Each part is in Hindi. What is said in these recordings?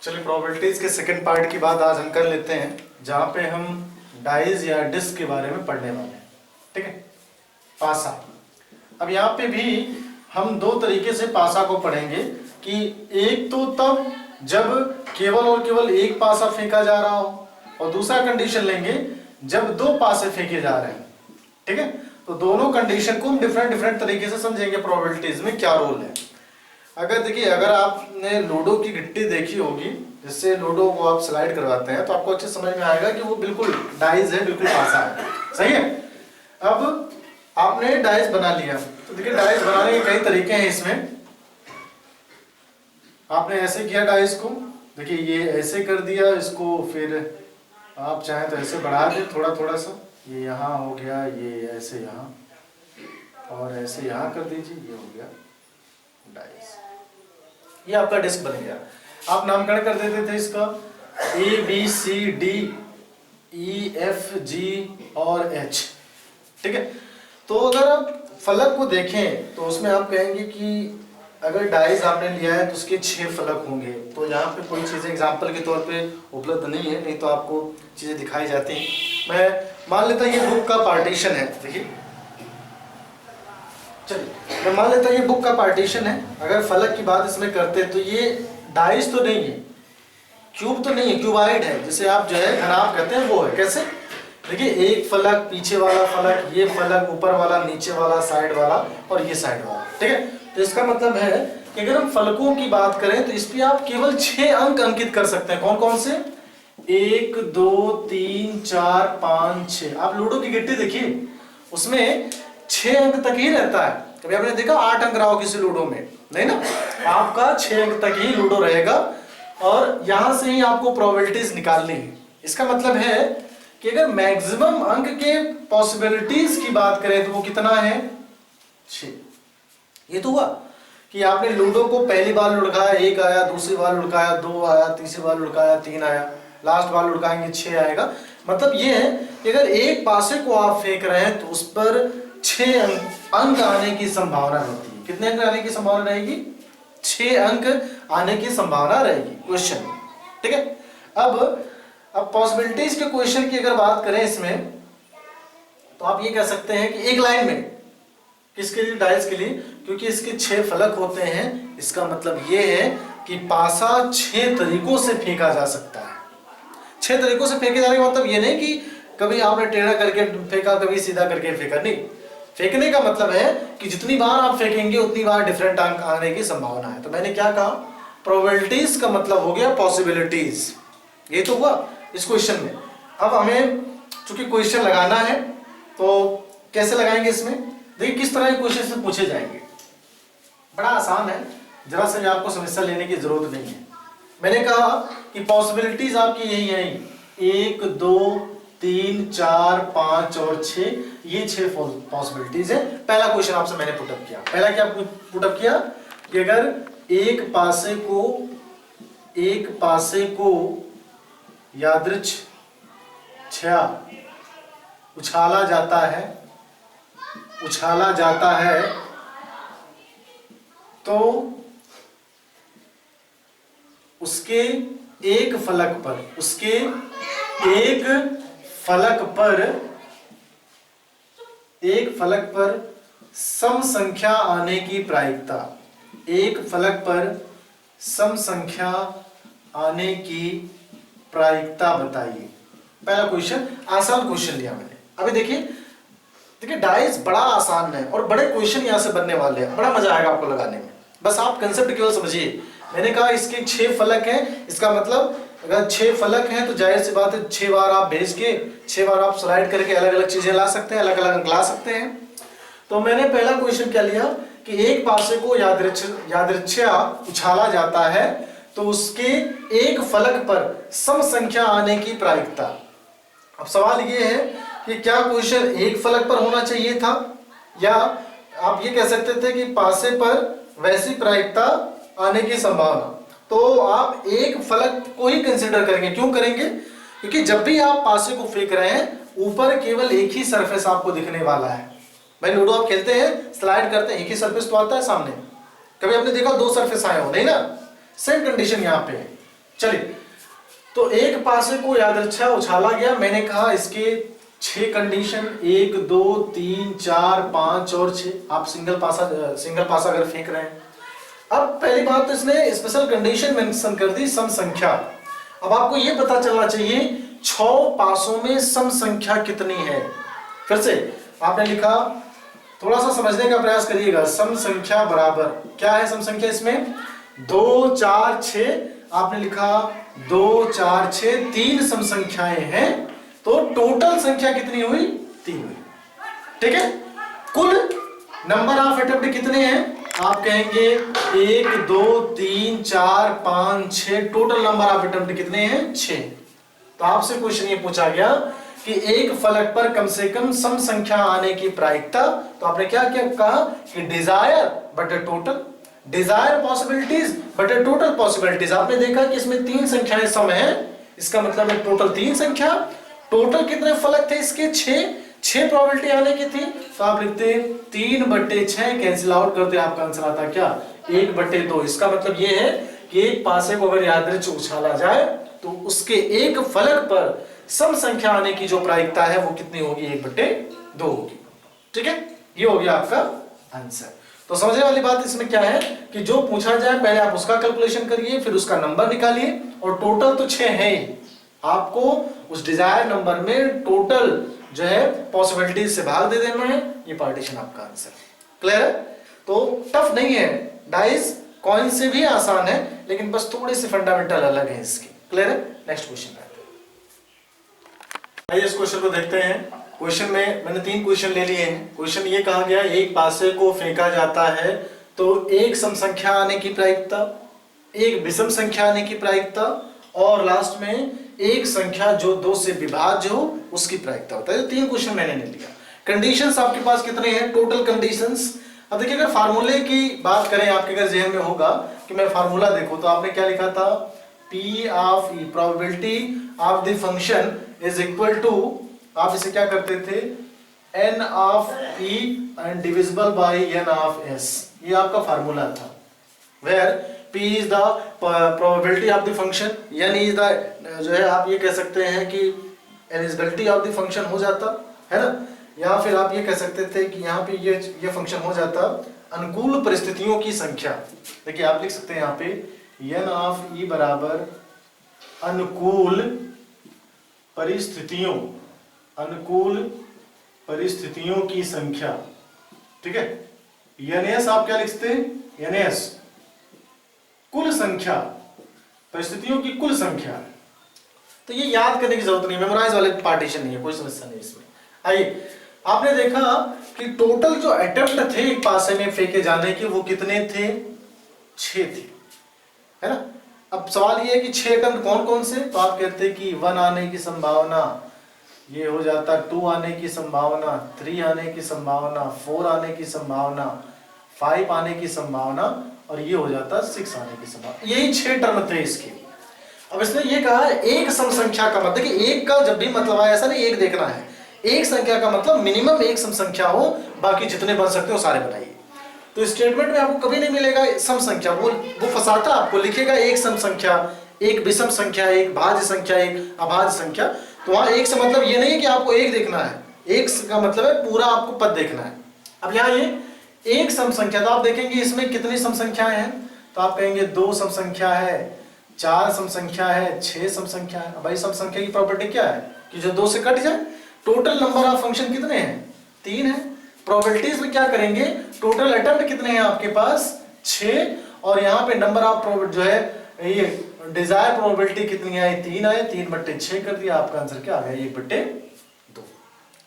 चलिए प्रोबेबिलिटीज के सेकंड पार्ट की बात आज हम कर लेते हैं, जहाँ पे हम डाइज या डिस्क के बारे में पढ़ने वाले हैं। ठीक है, पासा। अब यहाँ पे भी हम दो तरीके से पासा को पढ़ेंगे कि एक तो तब जब केवल और केवल एक पासा फेंका जा रहा हो, और दूसरा कंडीशन लेंगे जब दो पासे फेंके जा रहे हैं। ठीक है, तो दोनों कंडीशन को हम डिफरेंट तरीके से समझेंगे प्रोबेबिलिटीज में क्या रोल है। अगर देखिए, अगर आपने लूडो की गिट्टी देखी होगी, जिससे लूडो को आप स्लाइड करवाते हैं, तो आपको अच्छे समझ में आएगा कि वो बिल्कुल डाइस है, बिल्कुल पासा है। सही है। अब आपने डाइस बना लिया, तो देखिए डाइस बनाने के कई तरीके हैं इसमें। आपने ऐसे किया डाइस को, देखिए ये ऐसे कर दिया इसको, फिर आप चाहें तो ऐसे बढ़ा दें थोड़ा थोड़ा सा, ये यहाँ हो गया, ये ऐसे यहाँ, और ऐसे यहाँ कर दीजिए, ये हो गया डाइस। ये आपका डिस्क बन गया। आप नामकरण कर देते थे इसका ABCDEFG और H। ठीक है, तो अगर आप फलक को देखें तो उसमें आप कहेंगे कि अगर डाइस आपने लिया है तो उसके 6 फलक होंगे। तो यहाँ पे कोई चीज़ें एग्जाम्पल के तौर पे उपलब्ध नहीं है, नहीं तो आपको चीज़ें दिखाई जाती हैं। मैं मान लेता हूँ ये बुक का पार्टीशन है। देखिए, चलिए मैं मान लेता हूँ ये बुक का पार्टीशन है। अगर फलक की बात इसमें करते हैं तो ये डाइस तो नहीं है, क्यूब तो नहीं है, क्यूबाइड है, जिसे आप जो है घनाभ कहते हैं, वो है। कैसे? देखिए, एक फलक, पीछे वाला फलक, ये फलक, ऊपर वाला, नीचे वाला, साइड वाला और ये साइड वाला। ठीक है, तो इसका मतलब है कि अगर हम फलकों की बात करें तो इस पे आप केवल 6 अंक अंकित कर सकते हैं। कौन कौन से? 1 2 3 4 5 6। आप लूडो की गिट्टी देखिए, उसमें 6 अंक तक ही रहता है। कभी आपने देखा 8 अंक रहा हो किसी लूडो में? नहीं ना, आपका 6 अंक तक ही लूडो रहेगा, और यहां से ही आपको प्रोबेबिलिटीज निकालनी है। इसका मतलब है कि अगर मैक्सिमम अंक के पॉसिबिलिटीज की बात करें तो वो कितना है? 6। ये तो हुआ कि आपने लूडो को पहली बार लुढ़काया 1 आया, दूसरी बार लुढ़काया 2 आया, तीसरी बार लुढ़काया 3 आया, लास्ट बार लुढ़काएंगे 6 आएगा। मतलब ये है कि अगर एक पासे को आप फेंक रहे हैं तो उस पर 6 अंक आने की संभावना रहती है। कितने अंक आने की संभावना रहेगी? 6 अंक आने की संभावना रहेगी क्वेश्चन। ठीक है, अब पॉसिबिलिटीज के क्वेश्चन की अगर बात करें इसमें, तो आप ये कह सकते हैं कि एक लाइन में, किसके लिए? डाइस के लिए, क्योंकि इसके 6 फलक होते हैं। इसका मतलब ये है कि पासा 6 तरीकों से फेंका जा सकता है। 6 तरीकों से फेंके जाने का मतलब ये नहीं कि कभी आपने टेढ़ा करके फेंका, कभी सीधा करके फेंका। नहीं, फेंकने का मतलब है कि जितनी बार आप फेंकेंगे उतनी बार डिफरेंट अंक आने की संभावना है। तो मैंने क्या कहा? प्रोबेबिलिटीज का मतलब हो गया पॉसिबिलिटीज। ये तो हुआ इस क्वेश्चन में। अब हमें चूंकि क्वेश्चन लगाना है, तो कैसे लगाएंगे इसमें? देखिए किस तरह के क्वेश्चन से पूछे जाएंगे। बड़ा आसान है, जरा से आपको समस्या लेने की जरूरत नहीं है। मैंने कहा कि पॉसिबिलिटीज आपकी यही है, 1 2 3 4 5 और 6, ये 6 पॉसिबिलिटीज है। पहला क्वेश्चन आपसे मैंने पुटअप किया। पहला क्या पुटअप किया कि अगर एक पासे को यादृच्छया उछाला जाता है तो उसके एक फलक पर सम संख्या आने की प्रायिकता, एक फलक पर सम संख्या आने की प्रायिकता बताइए। पहला क्वेश्चन, आसान क्वेश्चन लिया मैंने। अभी देखिए डाइस बड़ा आसान है और बड़े क्वेश्चन यहां से बनने वाले हैं। बड़ा मजा आएगा आपको लगाने में। बस आप कंसेप्ट केवल समझिए। मैंने कहा इसके 6 फलक हैं, इसका मतलब अगर 6 फलक हैं तो जाहिर सी बात है 6 बार आप भेज के 6 बार आप स्लाइड करके अलग अलग चीजें ला सकते हैं, अलग अलग अंक ला सकते हैं। तो मैंने पहला क्वेश्चन क्या लिया कि एक पासे को यादृच्छया उछाला जाता है तो उसके एक फलक पर सम संख्या आने की प्रायिकता। अब सवाल ये है कि क्या क्वेश्चन एक फलक पर होना चाहिए था, या आप ये कह सकते थे कि पासे पर वैसी प्रायिकता आने की संभावना। तो आप एक फलक को ही कंसीडर करेंगे। क्यों करेंगे? क्योंकि जब भी आप पासे को फेंक रहे हैं, ऊपर केवल एक ही सरफेस आपको दिखने वाला है। भाई लूडो आप खेलते हैं, स्लाइड करते हैं, एक ही सरफेस तो आता है सामने। कभी आपने देखा 2 सरफेस आए हो? नहीं ना। सेम कंडीशन यहाँ पे है। चलिए, तो एक पासे को यादृच्छा उछाला गया, मैंने कहा इसके 6 कंडीशन, 1 2 3 4 5 और 6। आप सिंगल पासा अगर फेंक रहे हैं। अब पहली बात तो इसने स्पेशल कंडीशन मेंशन कर दी, सम संख्या। अब आपको यह पता चलना चाहिए 6 पासों में सम संख्या कितनी है। फिर से आपने लिखा, थोड़ा सा समझने का प्रयास करिएगा। सम संख्या बराबर क्या है? सम संख्या इसमें 2 4 6, आपने लिखा 2 4 6, 3 सम संख्याएं हैं, तो टोटल संख्या कितनी हुई? 3 हुई। ठीक है, कुल नंबर ऑफ अटेम्प्ट कितने हैं? आप कहेंगे 1 2 3 4 5 6, टोटल नंबर ऑफ अटेम्प्ट कितने हैं? 6। तो आपसे क्वेश्चन ये पूछा गया कि एक फलक पर कम से कम सम संख्या आने की प्रायिकता, तो आपने क्या क्या कहा कि desire but total, desire possibilities but total possibilities. आपने देखा कि इसमें 3 संख्याएं सम है, इसका मतलब है टोटल 3 संख्या। टोटल कितने फलक थे इसके? 6 प्रोबेबिलिटी आने की थी, तो आप लिखते 3/6, कैंसिल आउट करते आपका आंसर आता क्या? 1/2। इसका मतलब ये है कि एक पासे को अगर यादृच्छिक उछाला जाए तो उसके एक फलक पर सम संख्या आने की जो प्रायिकता है वो कितनी होगी? 1/2 होगी। ठीक है, ये हो गया आपका आंसर। तो समझने वाली बात इसमें क्या है कि जो पूछा जाए पहले आप उसका कैलकुलेशन करिए, फिर उसका नंबर निकालिए, और टोटल तो 6 है ही, आपको उस डिजायर नंबर में टोटल जो है पॉसिबिलिटीज से भाग दे देना है। ये पार्टीशन आपका आंसर। क्लियर है? तो टफ नहीं है, डाइस कॉइन से भी आसान है, लेकिन बस थोड़ी सी फंडामेंटल अलग है इसकी। क्लियर है? नेक्स्ट क्वेश्चन पे आइए, इस क्वेश्चन को देखते हैं। क्वेश्चन में मैंने 3 क्वेश्चन ले लिए हैं। क्वेश्चन ये कहा गया, एक पासे को फेंका जाता है तो एक सम संख्या आने की प्रायिकता, एक विषम संख्या आने की प्रायिकता, और लास्ट में एक संख्या जो 2 से विभाज्य हो उसकी प्रायिकता होता है। 3 क्वेश्चन मैंने ले लिया। कंडीशंस आपके पास कितने हैं? Total conditions. अब देखिए, अगर फार्मूले की बात करें, आपके अगर जहन में होगा कि मैं फार्मूला देखो, तो आपने क्या लिखा था? P of E, probability of the function is equal to, आप इसे क्या करते थे? N of E and divisible by N of S। ये आपका फार्मूला था, where P is the probability of the function, N is the, जो है आप ये कह सकते हैं कि एलिजिबिलिटी ऑफ द फंक्शन हो जाता है ना, या फिर आप ये कह सकते थे कि यहाँ पे ये फंक्शन हो जाता अनुकूल परिस्थितियों की संख्या। देखिए, आप लिख सकते हैं यहाँ पे N ऑफ E बराबर अनुकूल परिस्थितियों की संख्या। ठीक है, NS आप क्या लिखते हैं? NS कुल संख्या, परिस्थितियों की कुल संख्या। तो ये याद करने की जरूरत नहीं, मेमोराइज वाले पार्टीशन नहीं है, कोई समस्या नहीं इसमें। आइए, आपने देखा कि टोटल जो अटेम्प्ट थे एक पासे में फेंके जाने के, वो कितने थे? 6 थे, है ना। अब सवाल ये है कि 6 अटेम्प्ट कौन कौन से? तो आप कहते हैं कि 1 आने की संभावना, ये हो जाता 2 आने की संभावना, 3 आने की संभावना, 4 आने की संभावना, 5 आने की संभावना, और ये हो जाता 6 आने की संभावना। यही 6 टर्म थे इसके। अब इसने ये कहा एक सम संख्या का मतलब, देखिए एक का जब भी मतलब आया, ऐसा नहीं एक देखना है, एक संख्या का मतलब मिनिमम एक सम संख्या हो, बाकी जितने बन सकते हो सारे बनाइए। तो स्टेटमेंट में आपको कभी नहीं मिलेगा सम संख्या, वो फंसाता आपको, लिखेगा एक सम संख्या, एक विषम संख्या, एक भाज्य संख्या, एक अभाज्य संख्या। तो वहां एक से मतलब ये नहीं है कि आपको एक देखना है, एक का मतलब है पूरा आपको पद देखना है। अब यहाँ ये एक सम संख्या, तो आप देखेंगे इसमें कितनी सम संख्याएं हैं? तो आप कहेंगे 2 सम संख्या है, 4 सम संख्या है, 6 सम संख्या है। भाई सम संख्या की प्रॉपर्टी क्या है कि जो 2 से कट जाए। टोटल नंबर ऑफ फंक्शन कितने हैं? 3 है। प्रोबेबिलिटीज में क्या करेंगे? टोटल अटेम्प्ट कितने हैं आपके पास? 6, और यहाँ पे नंबर ऑफ जो है ये डिजायर प्रोबेबिलिटी कितनी आई? 3 आए, 3/6 कर दिया, आपका आंसर क्या आ गया? 1/2।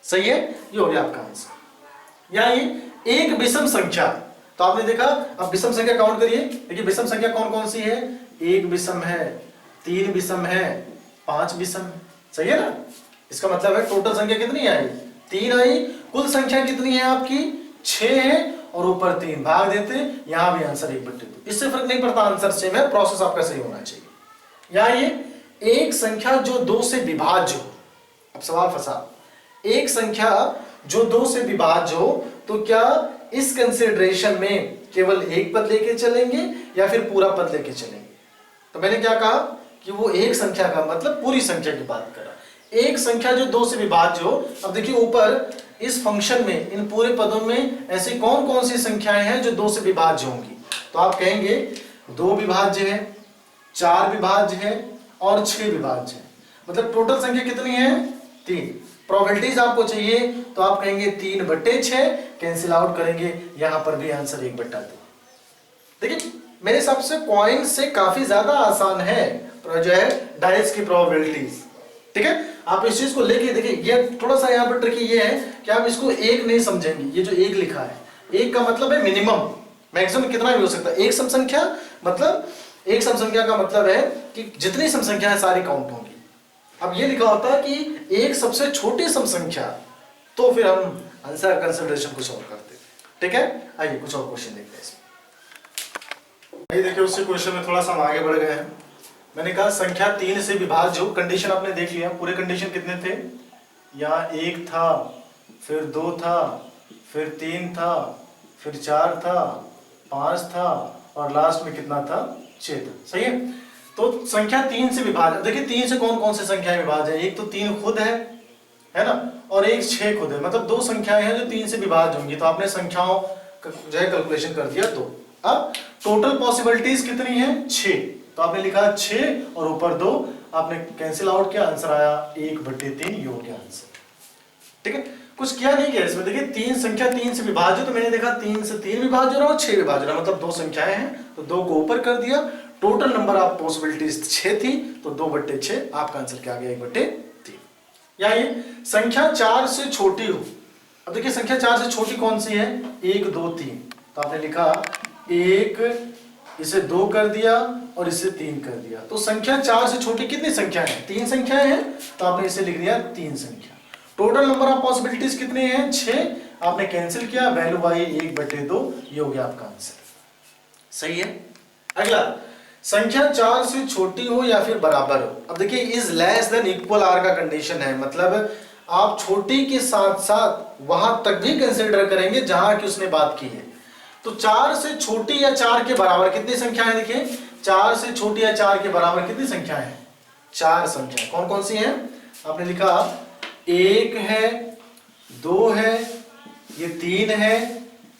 सही है, ये हो गया आपका आंसर। यहाँ ये एक विषम संख्या, तो आपने देखा, अब विषम संख्या काउंट करिए। देखिए विषम संख्या कौन कौन सी है? 1 विषम है, 3 विषम है, 5 विषम है। सही है ना? इसका मतलब है टोटल संख्या कितनी आई? 3 आई। कुल संख्या कितनी है आपकी? 6 है, और ऊपर 3 भाग देते, यहां भी आंसर 1/2। इससे फर्क नहीं पड़ता, आंसर सेम है, प्रोसेस आपका सही होना चाहिए। यहां ये एक संख्या जो 2 से विभाज्य हो, अब सवाल फंसा, एक संख्या जो 2 से विभाज्य हो, तो क्या इस कंसिडरेशन में केवल एक पद लेके चलेंगे या फिर पूरा पद लेके चलेंगे? तो मैंने क्या कहा कि वो एक संख्या का मतलब पूरी संख्या की बात कर रहा है। एक संख्या जो 2 से विभाज्य हो। अब देखिए ऊपर इस फंक्शन में इन पूरे पदों में ऐसी कौन कौन सी संख्याएं हैं जो 2 से विभाज्य होंगी। तो आप कहेंगे 2 विभाज्य है, 4 विभाज्य है और 6 विभाज्य है। मतलब टोटल संख्या कितनी है? 3। प्रोबेबिलिटीज आपको चाहिए तो आप कहेंगे 3/6, कैंसिल आउट करेंगे, यहां पर भी आंसर 1/2। देखिए मेरे हिसाब से कॉइन से काफी ज्यादा आसान है जो है डाइस की प्रोबेबिलिटीज। ठीक है, आप इस चीज को लेके देखिए, ये थोड़ा सा यहाँ पर ट्रिकी ये है कि आप इसको एक नहीं समझेंगे। ये जो एक लिखा है, एक का मतलब है मिनिमम, मैक्सिमम कितना भी हो सकता है। एक सम संख्या मतलब, एक सम संख्या का मतलब है कि जितनी सम संख्या है सारी काउंट होंगी। अब ये लिखा होता है कि एक सबसे छोटी सम संख्या, तो फिर हम आंसर कंसिडरेशन कुछ और करते हैं। ठीक है, आइए कुछ और क्वेश्चन देखते हैं इसमें। ये देखिए उसी क्वेश्चन में थोड़ा सा हम आगे बढ़ गए हैं। मैंने कहा संख्या 3 से विभाज्य हो, कंडीशन आपने देख लिया। पूरे कंडीशन कितने थे? यहाँ 1 था, फिर 2 था, फिर 3 था, फिर 4 था, 5 था और लास्ट में कितना था? 6 था। सही है। तो संख्या 3 से विभाज्य, देखिए 3 से कौन कौन से संख्याएं विभाज्य है? एक तो 3 खुद है ना, और एक 6 खुद है। मतलब 2 संख्याएं हैं जो 3 से विभाज्य होंगी। तो आपने संख्याओं जो है कैलकुलेशन कर दिया 2। अब टोटल पॉसिबिलिटीज कितनी है? 6। तो आपने लिखा 6 और ऊपर 2, आपने कैंसिल आउट किया, आंसर आया 1/3, ये हो गया आंसर। ठीक है, कुछ किया नहीं किया इसमें। देखिए 3 संख्या 3 से विभाज्य, तो मैंने देखा 3 से 3 विभाज्य और 6 विभाज्य, मतलब 2 संख्याएं हैं तो 2 को ऊपर कर दिया। टोटल नंबर ऑफ पॉसिबिलिटीज 6 थी, तो 2/6 आपका आंसर क्या आ गया? 1/3। या ये संख्या 4 से छोटी हो। अब देखिए संख्या 4 से छोटी कौन सी है? 1, 2, 3। तो आपने लिखा 1, इसे 2 कर दिया और इसे 3 कर दिया। तो संख्या 4 से छोटी कितनी संख्याएं हैं? 3 संख्याएं हैं, तो आपने इसे लिख दिया 3 संख्या। टोटल नंबर ऑफ पॉसिबिलिटीज कितने हैं? 6। आपने कैंसिल किया, वैल्यू आई 1/2, ये हो गया आपका आंसर। सही है। अगला, संख्या 4 से छोटी हो या फिर बराबर हो। अब देखिए is less than equal R का कंडीशन है, मतलब आप छोटी के साथ साथ वहां तक भी कंसिडर करेंगे जहां की उसने बात की है। तो 4 से छोटी या 4 के बराबर कितनी संख्या है? देखिए 4 से छोटी या 4 के बराबर कितनी संख्या है? 4 संख्या। कौन कौन सी हैं? आपने लिखा 1 है, 2 है, ये 3 है,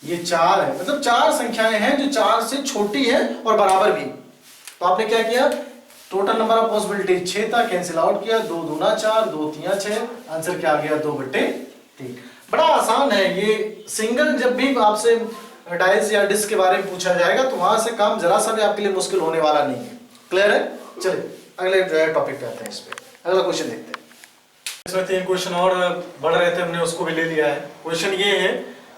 ये 4 है। मतलब 4 संख्याएं हैं जो 4 से छोटी है और बराबर भी। तो आपने क्या किया? टोटल नंबर ऑफ पॉसिबिलिटी 6 था, कैंसिल आउट किया, 2 दूना 4, 2 3 6, आंसर क्या आ गया? 2/3। बड़ा आसान है ये। सिंगल जब भी आपसे डाइस या डिस्क के बारे में पूछा जाएगा तो वहां से काम जरा सा भी आपके लिए मुश्किल होने वाला नहीं है। क्लियर है? चलिए अगले जो है टॉपिक पे आते हैं। इस पे अगला क्वेश्चन देखते हैं। इसमें 3 क्वेश्चन और बढ़ रहे थे, हमने उसको भी ले लिया है। क्वेश्चन ये है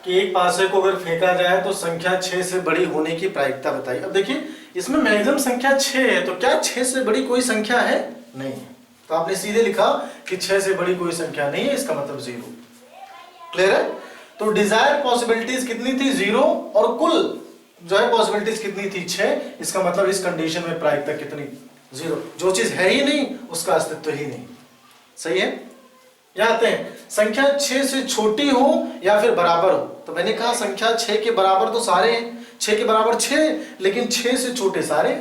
कि एक पासे को अगर फेंका जाए तो संख्या 6 से बड़ी होने की प्रायिकता बताइए। अब देखिए इसमें मैक्सिमम संख्या 6 है, तो क्या 6 से बड़ी कोई संख्या है? नहीं है। तो आपने सीधे लिखा कि 6 से बड़ी कोई संख्या नहीं है, इसका मतलब 0। क्लियर है? तो डिजायर पॉसिबिलिटीज कितनी थी? 0। और कुल जो है पॉसिबिलिटीज कितनी थी? 6। इसका मतलब इस कंडीशन में प्रायिकता कितनी? 0। जो चीज है ही नहीं उसका अस्तित्व ही नहीं। सही है। यहां आते हैं, संख्या 6 से छोटी हो या फिर बराबर हो। तो मैंने कहा संख्या 6 के बराबर तो सारे हैं, 6 के बराबर 6, लेकिन 6 से छोटे सारे।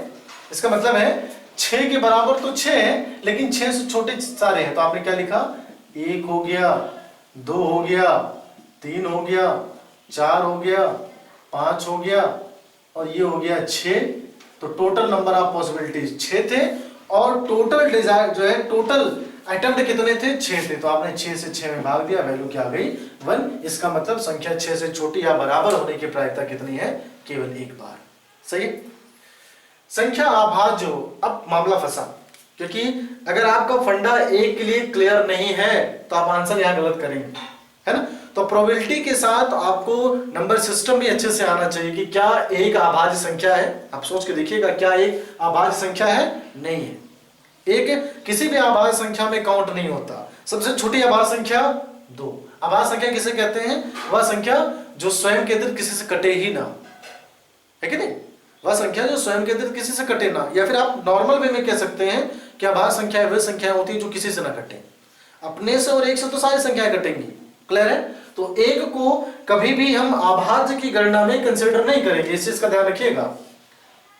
इसका मतलब है 6 के बराबर तो 6 है, लेकिन 6 से छोटे सारे हैं। तो आपने क्या लिखा? 1 हो गया, 2 हो गया, 3 हो गया, 4 हो गया, 5 हो गया और ये हो गया 6। तो टोटल नंबर ऑफ पॉसिबिलिटीज 6 थे और टोटल डिजायर जो है, टोटल अटेम्प्ट कितने थे? 6 थे। तो आपने 6 से 6 में भाग दिया, वैल्यू क्या आ गई? 1। इसका मतलब संख्या 6 से छोटी या बराबर होने की प्रायिकता कितनी है? केवल 1 बार। सही है। संख्या अभाज्य हो। अब मामला फंसा, क्योंकि अगर आपका फंडा 1 के लिए क्लियर नहीं है तो आप आंसर यहां गलत करेंगे, है ना। तो प्रोबेबिलिटी के साथ आपको नंबर सिस्टम भी अच्छे से आना चाहिए कि क्या एक अभाज्य संख्या है। आप सोच के देखिएगा, क्या एक अभाज्य संख्या है? नहीं है। एक किसी भी अभाज्य संख्या में काउंट नहीं होता। सबसे छोटी अभाज्य संख्या 2। अभाज्य संख्या किसे कहते हैं? वह संख्या जो स्वयं केंद्रित किसी से कटे ही ना, है कि नहीं। वह संख्या जो स्वयं केंद्रित किसी से कटे ना, या फिर आप नॉर्मल वे में कह सकते हैं कि अभाज्य संख्या वह संख्या होती है जो किसी से ना कटे। अपने से और 1 से तो सारी संख्याएं कटेंगी। क्लियर है। तो 1 को कभी भी हम अभाज्य की गणना में कंसिडर नहीं करेंगे, इस चीज का ध्यान रखिएगा।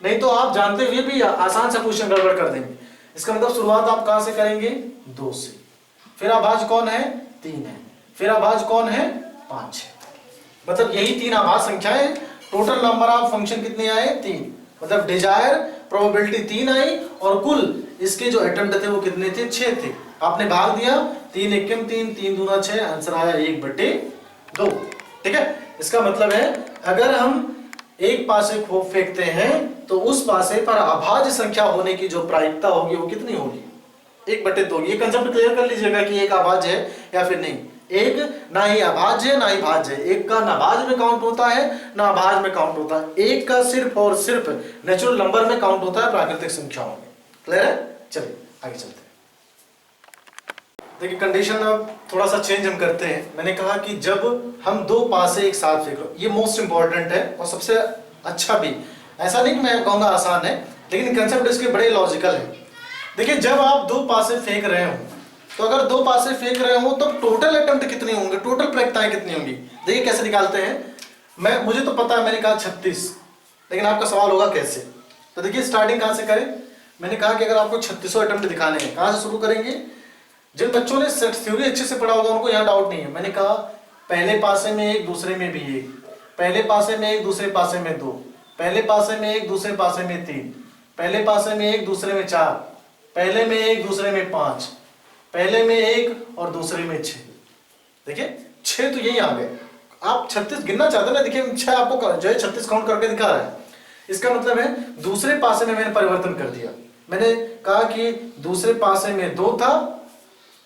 नहीं तो आप जानते हुए भी आसान सा क्वेश्चन गड़बड़ कर देंगे। इसका मतलब शुरुआत आप कहां से करेंगे, 2 से। फिर अभाज्य कौन है, 3 है। फिर अभाज्य कौन है, 5 है। मतलब यही 3 अभाज्य संख्याएं हैं। टोटल नंबर ऑफ फंक्शन कितने आए, 3। मतलब डिजायर प्रोबेबिलिटी 3 आई और कुल इसके जो अटेम्प्ट थे वो कितने थे, 6 थे। आपने भाग दिया, 3 एकम 3, 3 दूना 6, आंसर आया 1/2। ठीक है। इसका मतलब है अगर हम एक पासे को फेंकते हैं तो उस पासे पर अभाज्य संख्या होने की जो प्रायिकता होगी वो कितनी होगी, 1/2। ये कंसेप्ट क्लियर कर लीजिएगा कि एक अभाज्य है या फिर नहीं। एक ना ही अभाज्य है ना ही भाज्य है। एक का ना भाज्य में काउंट होता है ना अभाज्य में काउंट होता है। एक का सिर्फ और सिर्फ नेचुरल नंबर में काउंट होता है, प्राकृतिक संख्याओं में। क्लियर है। चलिए आगे चलते हैं। देखिए कंडीशन अब थोड़ा सा चेंज हम करते हैं। मैंने कहा कि जब हम 2 पासे एक साथ फेंक लो, ये मोस्ट इंपॉर्टेंट है और सबसे अच्छा भी। ऐसा नहीं कि मैं कहूँगा आसान है, लेकिन कंसेप्ट इसके बड़े लॉजिकल है। देखिए जब आप 2 पासे फेंक रहे हो, तो अगर 2 पासे फेंक रहे हो तो टोटल अटेम्प्ट कितने होंगे, टोटल प्रायिकताएं कितनी होंगी। देखिए कैसे निकालते हैं। मुझे तो पता है, मैंने कहा 36, लेकिन आपका सवाल होगा कैसे। तो देखिए स्टार्टिंग कहाँ से करें। मैंने कहा कि अगर आपको 3600 अटेम्प्ट दिखाने हैं, कहाँ से शुरू करेंगे। जिन बच्चों ने थ्योरी अच्छे से पढ़ा होगा उनको यहाँ डाउट नहीं है। मैंने कहा पहले पासे में 1, दूसरे में भी 1, पहले पासे में 1, दूसरे पासे में 2, पहले पासे में 1, दूसरे पासे में 3, पहले पासे में 1, दूसरे में 4, पहले में 1, दूसरे में 5, पहले में 1 और दूसरे में 6। देखिए 6 तो यही आ गए। आप 36 गिनना चाहते ना, देखिए 6 आपको जो है 36 काउंट करके दिखा रहा है। इसका मतलब है दूसरे पासे में मैंने परिवर्तन कर दिया। मैंने कहा कि दूसरे पासे में 2 था,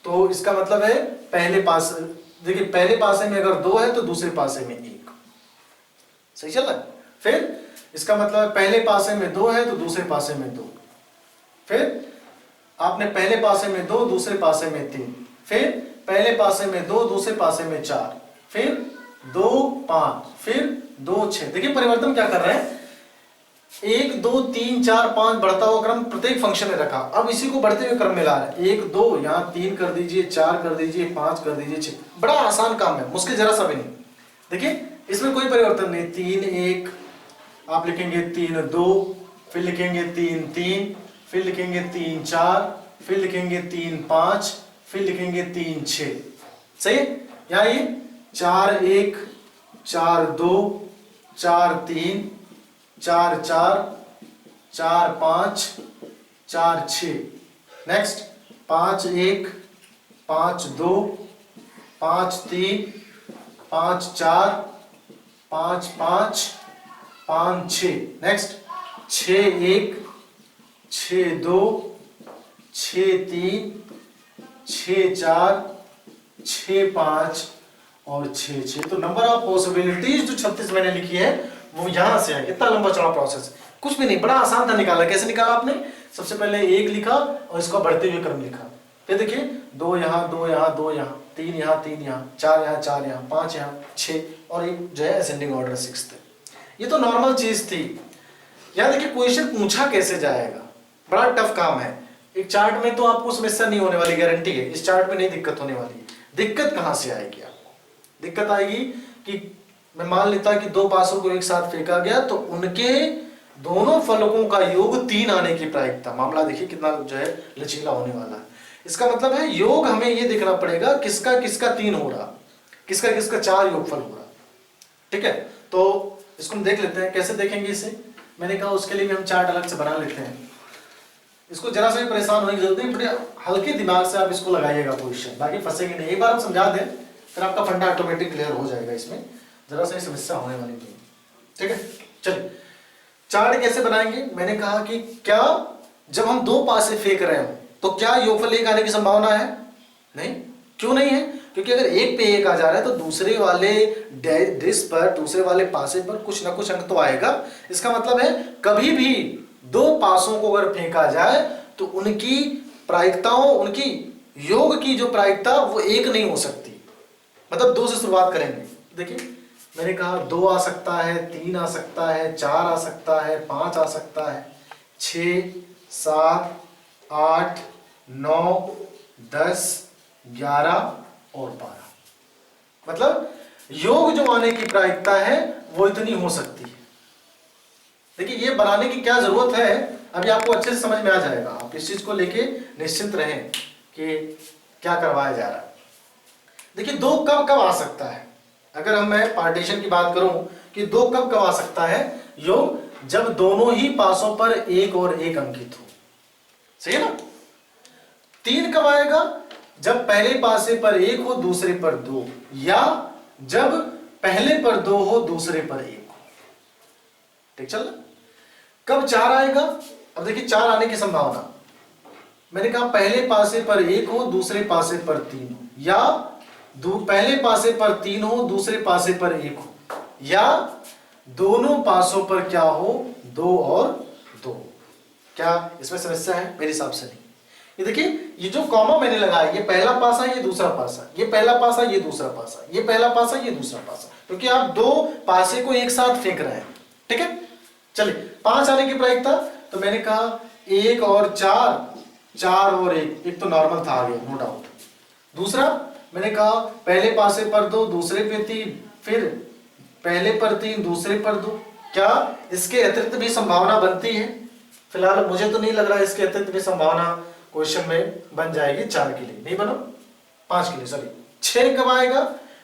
तो इसका मतलब है पहले पासे, देखिए पहले पासे में अगर 2 है तो दूसरे पासे में 1। सही चल रहा है। फिर इसका मतलब पहले पासे में 2 है तो दूसरे पासे में 2। फिर आपने पहले पासे में 2, दूसरे पासे में 3, फिर पहले पासे में 2, दूसरे पासे में 4, फिर 2 5, फिर 2 6। देखिए परिवर्तन क्या कर रहे हैं, 1 2 3 4 5 बढ़ता हुआ क्रम प्रत्येक फंक्शन में रखा। अब इसी को बढ़ते हुए क्रम में ला रहे हैं। 1 2 यहाँ 3 कर दीजिए, 4 कर दीजिए, 5 कर दीजिए, 6। बड़ा आसान काम है, मुश्किल जरा सा भी नहीं। देखिए इसमें कोई परिवर्तन नहीं। 3 1 आप लिखेंगे, 3 2, फिर लिखेंगे 3 3, फिर लिखेंगे 3 4, फिर लिखेंगे 3 5, फिर लिखेंगे 3 6। सही है। यहाँ ये 4 1, 4 2, 4 3, 4 4, 4 5, 4 6। नेक्स्ट 5 1, 5 2, 5 3, 5 4, 5 5, 5 6। नेक्स्ट 6 1, 6 2, 6 3, 6 4, 6 5 और 6 6। तो नंबर ऑफ पॉसिबिलिटीज जो 36 मैंने लिखी है वो यहां से है। इतना लंबा चौड़ा प्रोसेस, कुछ भी नहीं, बड़ा आसान था निकाला। कैसे निकाला आपने, सबसे पहले 1 लिखा और इसको बढ़ते हुए क्रम लिखा। फिर देखिए 2 यहाँ 2 यहाँ 2 यहाँ, 3 यहाँ 3 यहाँ, 4 यहाँ 4 यहाँ, 5 यहाँ 6 और एक जो है असेंडिंग ऑर्डर 6th। ये तो नॉर्मल चीज थी। यहाँ देखिए क्वेश्चन पूछा कैसे जाएगा, बड़ा टफ काम है। एक चार्ट में तो आपको समस्या नहीं होने वाली, गारंटी है। इस चार्ट में नहीं दिक्कत होने वाली। दिक्कत कहां से आएगी आपको, दिक्कत आएगी कि मैं मान लेता कि 2 पासों को एक साथ फेंका गया तो उनके दोनों फलकों का योग 3 आने की प्रायिकता। मामला देखिए कितना जो है लचीला होने वाला है। इसका मतलब है योग हमें ये देखना पड़ेगा किसका किसका 3 हो रहा, किसका किसका 4 योगफल हो रहा। ठीक है, तो इसको हम देख लेते हैं। कैसे देखेंगे इसे, मैंने कहा उसके लिए भी हम चार्ट अलग से बना लेते हैं। इसको जरा से भी परेशान होने की जरूरत नहीं, बड़े हल्के दिमाग से आप इसको लगाइएगा क्वेश्चन, बाकी फंसेंगे नहीं। एक बार हम समझा दें फिर आपका फंडा ऑटोमेटिक क्लियर हो जाएगा, इसमें जरा सी समस्या होने वाली नहीं। ठीक है, चलिए चार्ट कैसे बनाएंगे। मैंने कहा कि क्या जब हम 2 पासे फेंक रहे हो तो क्या योगफल 1 आने की संभावना है, नहीं। क्यों नहीं है, क्योंकि अगर 1 पे 1 आ जा रहा है तो दूसरे वाले डिस्क पर, दूसरे वाले पासे पर कुछ ना कुछ अंक तो आएगा। इसका मतलब है कभी भी 2 पासों को अगर फेंका जाए तो उनकी प्रायिकताओं, उनकी योग की जो प्रायिकता वो 1 नहीं हो सकती। मतलब 2 से शुरुआत करेंगे। देखिए मैंने कहा 2 आ सकता है, 3 आ सकता है, 4 आ सकता है, 5 आ सकता है, 6 7 8 9 10 11 और 12। मतलब योग जो आने की प्रायिकता है वो इतनी हो सकती है। देखिए ये बनाने की क्या जरूरत है, अभी आपको अच्छे से समझ में आ जाएगा, आप इस चीज को लेके निश्चिंत रहें कि क्या करवाया जा रहा है। देखिए 2 कब कब आ सकता है, अगर हम मैं पार्टीशन की बात करूं कि 2 कब कब आ सकता है योग, जब दोनों ही पासों पर 1 और 1 अंकित हो, सही है ना। 3 कब आएगा, जब पहले पासे पर 1 हो दूसरे पर 2, या जब पहले पर 2 हो दूसरे पर 1 हो। ठीक चल रहा। कब 4 आएगा, अब देखिए 4 आने की संभावना, मैंने कहा पहले पासे पर 1 हो दूसरे पासे पर 3 हो, या पहले पासे पर 3 हो दूसरे पासे पर 1 हो, या दोनों पासों पर क्या हो 2 और 2। क्या इसमें समस्या है? मेरे हिसाब से नहीं। ये देखिए ये जो कॉमा मैंने लगाया, ये पहला पासा ये दूसरा पासा, ये पहला पासा ये दूसरा पासा, ये पहला पासा ये दूसरा पासा, क्योंकि आप 2 पासे को एक साथ फेंक रहे हैं। ठीक है, चलिए 5 आने की प्रायिकता, तो मैंने कहा 1 और 4, 4 और 1, एक तो नॉर्मल था आ गया नो डाउट। दूसरा मैंने कहा पहले पासे पर 2 दूसरे पे 3, फिर पहले पर 3 दूसरे पर 2। क्या इसके अतिरिक्त भी संभावना बनती है? फिलहाल मुझे तो नहीं लग रहा है इसके अतिरिक्त भी संभावना क्वेश्चन में बन जाएगी। 4 के लिए नहीं बनो, 5 के लिए सॉरी। 6 कब आएगा,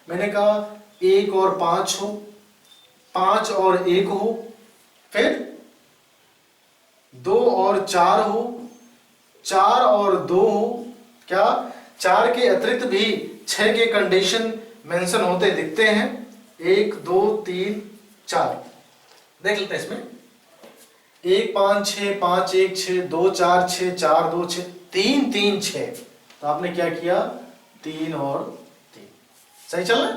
मैंने कहा 1 और 5 हो, 5 और 1 हो, फिर 2 और 4 हो, 4 और 2 हो। क्या 4 के अतिरिक्त भी 6 के कंडीशन मेंशन होते दिखते हैं? 1 2 3 4 देख लेते हैं इसमें। 1 5 6 5 1 6 2 4 6 4 2 6 3 3 6, तो आपने क्या किया 3 और 3। सही चल रहा है।